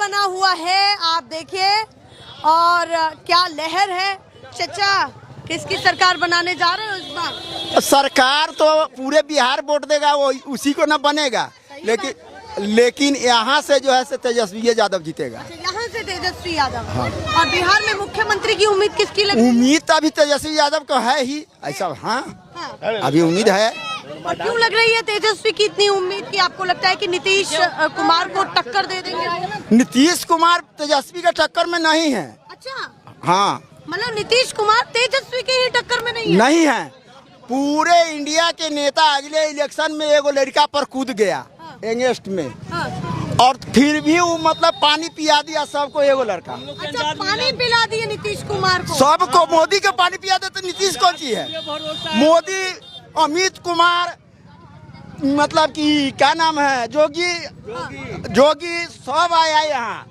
बना हुआ है, आप देखिए, और क्या लहर है। चचा, किसकी सरकार बनाने जा रहे हो इस बार? सरकार तो पूरे बिहार वोट देगा, वो उसी को न बनेगा, लेकिन यहाँ से जो है तेजस्वी यादव जीतेगा। यहाँ से तेजस्वी यादव। हाँ। और बिहार में मुख्यमंत्री की उम्मीद किसकी लगी? उम्मीद तो अभी तेजस्वी यादव को है ही, ऐसा। हाँ, अभी उम्मीद है। और क्यों लग रही है तेजस्वी की इतनी उम्मीद कि आपको लगता है कि नीतीश कुमार को टक्कर दे देंगे? नीतीश कुमार तेजस्वी के टक्कर में नहीं है। अच्छा, हाँ, मतलब नीतीश कुमार तेजस्वी के ही टक्कर में नहीं है? पूरे इंडिया के नेता अगले इलेक्शन में एगो लड़का पर कूद गया एंगेस्ट में। और फिर भी वो मतलब पानी पिया दिया सबको, एगो लड़का। अच्छा, पानी पिला दिए नीतीश कुमार को? सबको मोदी के पानी पिया देते, नीतीश कौन सी है? मोदी, अमित कुमार, मतलब कि क्या नाम है, जोगी सब आया यहाँ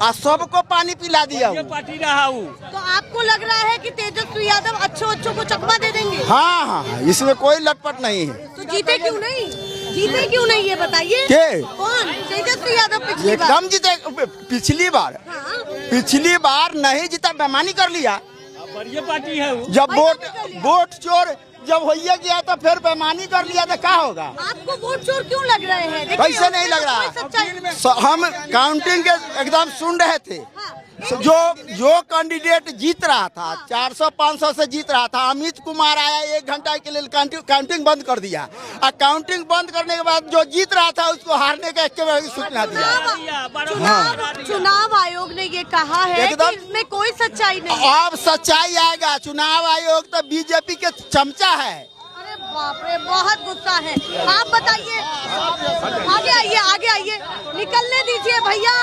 और सबको पानी पिला दिया। तो आपको लग रहा है कि तेजस्वी यादव अच्छों को चकमा दे देंगे? हाँ, इसमें कोई लटपट नहीं है। तो जीते क्यों नहीं? ये बताइए। कौन? तेजस्वी यादव एकदम जीते। पिछली बार नहीं जीता, बेईमानी कर लिया। बढ़िया पार्टी है वो। जब वोट चोर जब होइए गया तो फिर बेईमानी कर लिया तो क्या होगा? आपको वोट चोर क्यों लग रहे हैं? कैसे नहीं लग रहा? हम काउंटिंग के एकदम सुन रहे थे। जो कैंडिडेट जीत रहा था 400-500 से जीत रहा था, अमित कुमार आया 1 घंटा के लिए काउंटिंग बंद कर दिया। और काउंटिंग बंद करने के बाद जो जीत रहा था उसको हारने का एक सूचना दिया। चुनाव आयोग ने ये कहा है कि इसमें कोई सच्चाई नहीं। अब सच्चाई आएगा। चुनाव आयोग तो बीजेपी के चमचा है। अरे बाप रे, बहुत गुस्सा है। आप बताइए, आगे आइए, निकलने दीजिए भैया,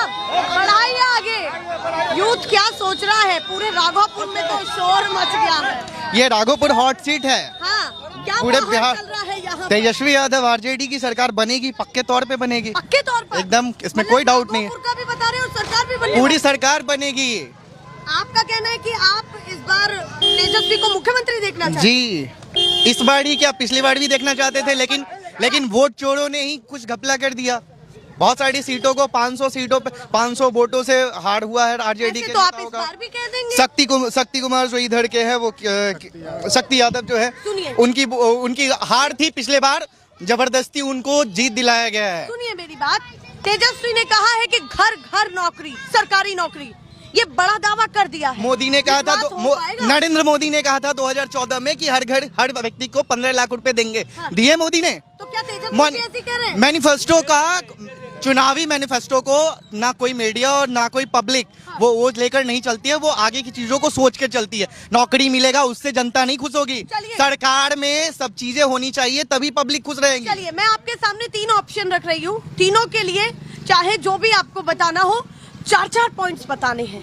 बढ़ाइए आगे। यूथ क्या सोच रहा है? पूरे राघोपुर में तो शोर मच गया है। ये राघोपुर हॉट सीट है। हाँ, क्या पूरे बिहार चल रहा है यहाँ? तेजस्वी यादव आरजेडी की सरकार बनेगी, पक्के तौर पे बनेगी। पक्के तौर पर? एकदम, इसमें कोई डाउट नहीं है। राघोपुर का भी बता रहे हो, सरकार भी बनेगी? पूरी सरकार बनेगी। आपका कहना है कि आप इस बार तेजस्वी को मुख्यमंत्री देखना चाहते हैं? जी, इस बार ही क्या, पिछली बार भी देखना चाहते थे, लेकिन वोट चोरों ने ही कुछ घपला कर दिया। बहुत सारी सीटों को 500 सीटों पे 500 वोटों से हार हुआ है आरजेडी के। तो आप इस बार भी कह देंगे? शक्ति कुमार जो इधर के है, वो शक्ति यादव जो है, उनकी हार थी पिछले बार, जबरदस्ती उनको जीत दिलाया गया है। सुनिए मेरी बात, तेजस्वी ने कहा है कि घर घर नौकरी, सरकारी नौकरी, ये बड़ा दावा कर दिया है। मोदी ने कहा था, नरेंद्र मोदी ने कहा था 2014 में कि हर व्यक्ति को 15 लाख रुपए देंगे। हाँ। दिए मोदी ने? तो क्या तेजस्वी ऐसी कह रहे हैं? मैनिफेस्टो का, चुनावी मैनिफेस्टो को ना कोई मीडिया और ना कोई पब्लिक वो लेकर नहीं चलती है, वो आगे की चीजों को सोच कर चलती है। नौकरी मिलेगा उससे जनता नहीं खुश होगी। सरकार में सब चीजें होनी चाहिए, तभी पब्लिक खुश रहेगी। चलिए, मैं आपके सामने 3 ऑप्शन रख रही हूँ, तीनों के लिए चाहे जो भी आपको बताना हो 4-4 पॉइंट्स बताने हैं।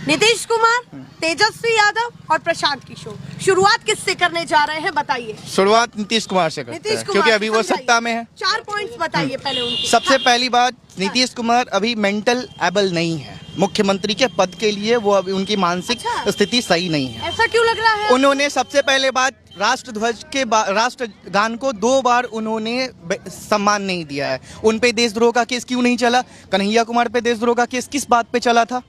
नीतीश कुमार, तेजस्वी यादव और प्रशांत किशोर। शुरुआत किससे करने जा रहे हैं, बताइए। शुरुआत नीतीश कुमार से करते हैं, क्योंकि अभी वो सत्ता में है। 4 पॉइंट्स बताइए पहले उनके। सबसे पहली बात, नीतीश कुमार अभी मेंटल एबल नहीं है मुख्यमंत्री के पद के लिए। वो अभी, उनकी मानसिक स्थिति सही नहीं है। ऐसा क्यों लग रहा है? उन्होंने सबसे पहले बात, राष्ट्रध्वज के राष्ट्रगान को 2 बार उन्होंने सम्मान नहीं दिया है। उन पे देशद्रोह का केस क्यों नहीं चला? कन्हैया कुमार पे देशद्रोह का केस किस बात पे चला था?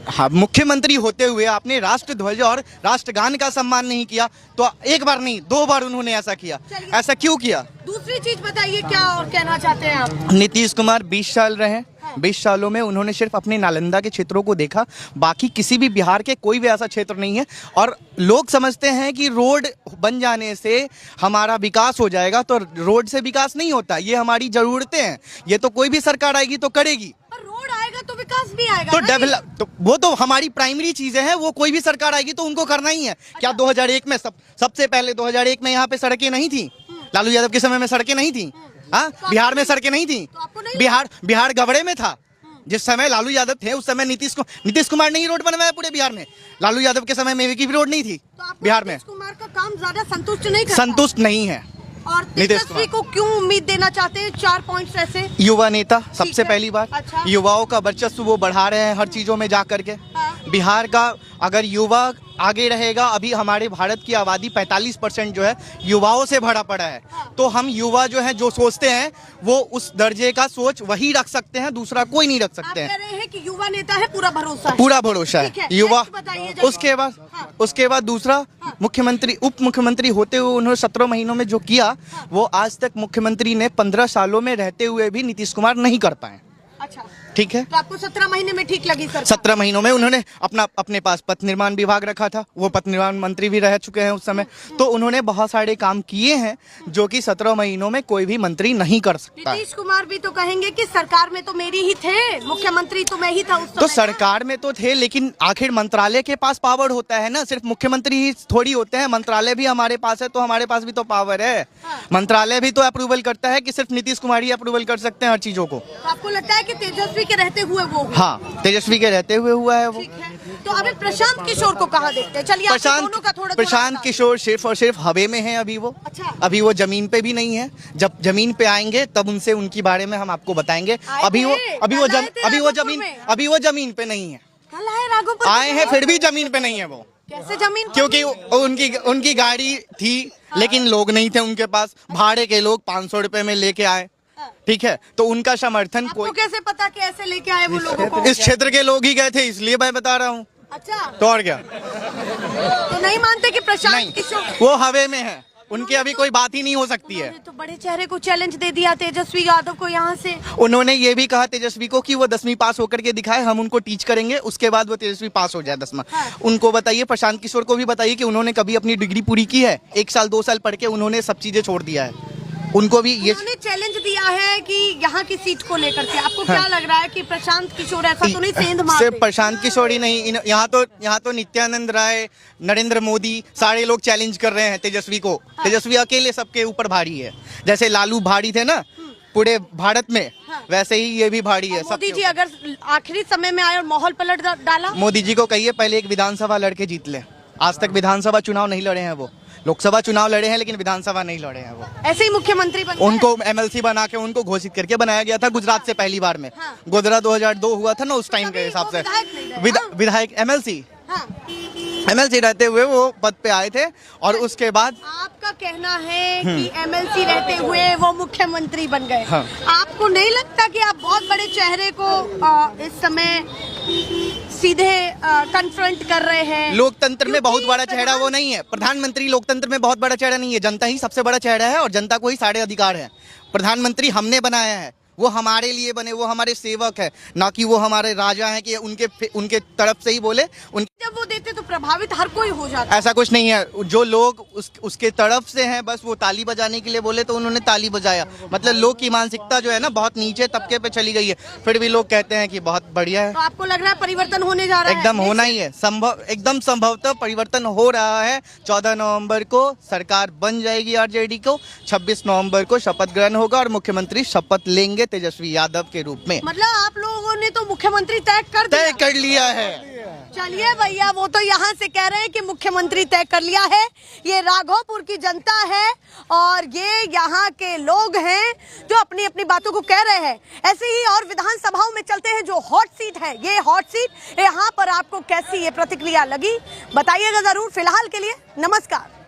हाँ, मुख्यमंत्री होते हुए आपने राष्ट्रध्वज और राष्ट्रगान का सम्मान नहीं किया, तो 1 बार नहीं 2 बार उन्होंने ऐसा किया। ऐसा क्यों किया? दूसरी चीज बताइए, क्या और कहना चाहते हैं आप? नीतीश कुमार 20 साल रहे, 20 सालों में उन्होंने सिर्फ अपने नालंदा के क्षेत्रों को देखा, बाकी किसी भी बिहार के कोई भी ऐसा क्षेत्र नहीं है। और लोग समझते हैं कि रोड बन जाने से हमारा विकास हो जाएगा, तो रोड से विकास नहीं होता, ये हमारी जरूरतें हैं, ये तो कोई भी सरकार आएगी तो करेगी। रोड आएगा तो विकास भी आएगा। तो डेवलप, तो वो तो हमारी प्राइमरी चीजें हैं, वो कोई भी सरकार आएगी तो उनको करना ही है। क्या 2001 में सबसे पहले 2001 में यहाँ पे सड़कें नहीं थी? लालू यादव के समय में सड़कें नहीं थी? हाँ, बिहार में सड़कें नहीं थी? बिहार गबड़े में था जिस समय लालू यादव थे। उस समय नीतीश कुमार ने ही रोड बनवाया पूरे बिहार में। लालू यादव के समय में भी रोड नहीं थी बिहार में। नीतीश कुमार का काम ज्यादा संतुष्ट नहीं है। और तेजस्वी को क्यों उम्मीद देना चाहते हैं? 4 पॉइंट्स ऐसे। युवा नेता, सबसे पहली बात। अच्छा। युवाओं का वर्चस्व वो बढ़ा रहे हैं हर चीजों में जा करके। बिहार का अगर युवा आगे रहेगा, अभी हमारे भारत की आबादी 45% जो है युवाओं से भरा पड़ा है, तो हम युवा जो है जो सोचते हैं वो उस दर्जे का सोच वही रख सकते हैं, दूसरा कोई नहीं रख आप सकते कह हैं। रहे हैं कि युवा नेता है, पूरा भरोसा है। पूरा भरोसा ठीक है है, युवा। next बताइए जरा। उसके बाद दूसरा, मुख्यमंत्री उप मुख्यमंत्री होते हुए उन्होंने 17 महीनों में जो किया वो आज तक मुख्यमंत्री ने 15 सालों में रहते हुए भी नीतीश कुमार नहीं कर पाए। अच्छा, ठीक है, तो आपको 17 महीने में ठीक लगी सरकार? 17 महीनों में उन्होंने अपने पास पथ निर्माण विभाग रखा था, वो पथ निर्माण मंत्री भी रह चुके हैं उस समय, तो उन्होंने बहुत सारे काम किए हैं जो कि 17 महीनों में कोई भी मंत्री नहीं कर सकता। नीतीश कुमार भी तो कहेंगे कि सरकार में तो मेरी ही थे, मुख्यमंत्री तो मैं ही था उस समय। तो सरकार में तो थे, लेकिन आखिर मंत्रालय के पास पावर होता है ना, सिर्फ मुख्यमंत्री ही थोड़ी होते हैं, मंत्रालय भी हमारे पास है, तो हमारे पास भी तो पावर है। मंत्रालय भी तो अप्रूवल करता है कि सिर्फ नीतीश कुमार ही अप्रूवल कर सकते हैं हर चीजों को। तो आपको लगता है कि तेजस्वी के रहते हुए वो हुआ? हाँ, तेजस्वी के रहते हुए हुआ है वो। ठीक है, तो अभी प्रशांत किशोर को कहाँ देखते हैं? चलिए आपसे दोनों का थोड़ा प्रशांत किशोर सिर्फ और सिर्फ हवे में है अभी वो। अच्छा। अभी वो जमीन पे भी नहीं है, जब जमीन पे आएंगे तब उनसे उनकी बारे में हम आपको बताएंगे। अभी वो जमीन पे नहीं है। कल आए राघोपुर? आए हैं फिर भी जमीन पे नहीं है वो। कैसे जमीन पे? क्योंकि उनकी गाड़ी थी लेकिन लोग नहीं थे उनके पास, भाड़े के लोग 500 रुपए में लेके आए। ठीक है, तो उनका समर्थन आपको कैसे पता कि ऐसे लेके आए वो लोगों को? इस क्षेत्र के लोग ही गए थे, इसलिए मैं बता रहा हूँ। अच्छा, तो और क्या, तो नहीं मानते कि प्रशांत किशोर? वो हवे में है, उनकी अभी कोई बात ही नहीं हो सकती है। तो बड़े चेहरे को चैलेंज दे दिया तेजस्वी यादव को यहाँ से। उन्होंने ये भी कहा तेजस्वी को कि वो 10वीं पास होकर के दिखाए, हम उनको टीच करेंगे, उसके बाद वो तेजस्वी पास हो जाए 10वां। उनको बताइए, प्रशांत किशोर को भी बताइए कि उन्होंने कभी अपनी डिग्री पूरी की है? 1 साल 2 साल पढ़ के उन्होंने सब चीजें छोड़ दिया है। उनको भी ये उन्होंने चैलेंज दिया है कि यहाँ की सीट को लेकर के आपको क्या लग रहा है कि प्रशांत किशोर ऐसा तो नहीं सेंध मार सिर्फ देंगे? प्रशांत किशोर ही नहीं, यहाँ तो नित्यानंद राय, नरेंद्र मोदी, सारे लोग चैलेंज कर रहे हैं तेजस्वी को। तेजस्वी अकेले सबके ऊपर भारी है, जैसे लालू भारी थे ना पूरे भारत में, वैसे ही ये भी भारी है। मोदी जी अगर आखिरी समय में आए और माहौल पलट डाला? मोदी जी को कहिए पहले एक विधानसभा लड़के जीत ले। आज तक विधानसभा चुनाव नहीं लड़े हैं वो, लोकसभा चुनाव लड़े हैं लेकिन विधानसभा नहीं लड़े हैं वो। ऐसे ही मुख्यमंत्री बन गए? उनको MLC बना के उनको घोषित करके बनाया गया था गुजरात से पहली बार में। गोधरा 2002 हुआ था ना उस टाइम के हिसाब से, विधायक MLC रहते हुए वो पद पे आए थे, और उसके बाद आपका कहना है कि MLC रहते हुए वो मुख्यमंत्री बन गए। आपको नहीं लगता कि आप बहुत बड़े चेहरे को इस समय सीधे कन्फ्रंट कर रहे हैं? लोकतंत्र में बहुत बड़ा चेहरा वो नहीं है, प्रधानमंत्री लोकतंत्र में बहुत बड़ा चेहरा नहीं है, जनता ही सबसे बड़ा चेहरा है और जनता को ही सारे अधिकार है। प्रधानमंत्री हमने बनाया है, वो हमारे लिए बने, वो हमारे सेवक है, ना कि वो हमारे राजा हैं कि उनके तरफ से ही बोले। जब वो देते तो प्रभावित हर कोई हो जाता है। ऐसा कुछ नहीं है, जो लोग उसके तरफ से हैं बस वो ताली बजाने के लिए बोले तो उन्होंने ताली बजाया। मतलब लोग की मानसिकता जो है ना बहुत नीचे तबके पे चली गई है, फिर भी लोग कहते हैं कि बहुत बढ़िया है। तो आपको लग रहा है परिवर्तन होने जा रहा है? एकदम होना ही है, एकदम संभवतः परिवर्तन हो रहा है। 14 नवंबर को सरकार बन जाएगी RJD को, 26 नवंबर को शपथ ग्रहण होगा और मुख्यमंत्री शपथ लेंगे तेजस्वी यादव के रूप में। मतलब आप लोगों ने तो मुख्यमंत्री तय कर लिया है। चलिए भैया, वो तो यहाँ से कह रहे हैं कि मुख्यमंत्री तय कर लिया है। ये राघोपुर की जनता है और ये यहाँ के लोग हैं जो अपनी अपनी बातों को कह रहे हैं। ऐसे ही और विधानसभाओं में चलते हैं जो हॉट सीट है, ये हॉट सीट यहाँ पर आपको कैसी ये प्रतिक्रिया लगी बताइएगा जरूर। फिलहाल के लिए नमस्कार।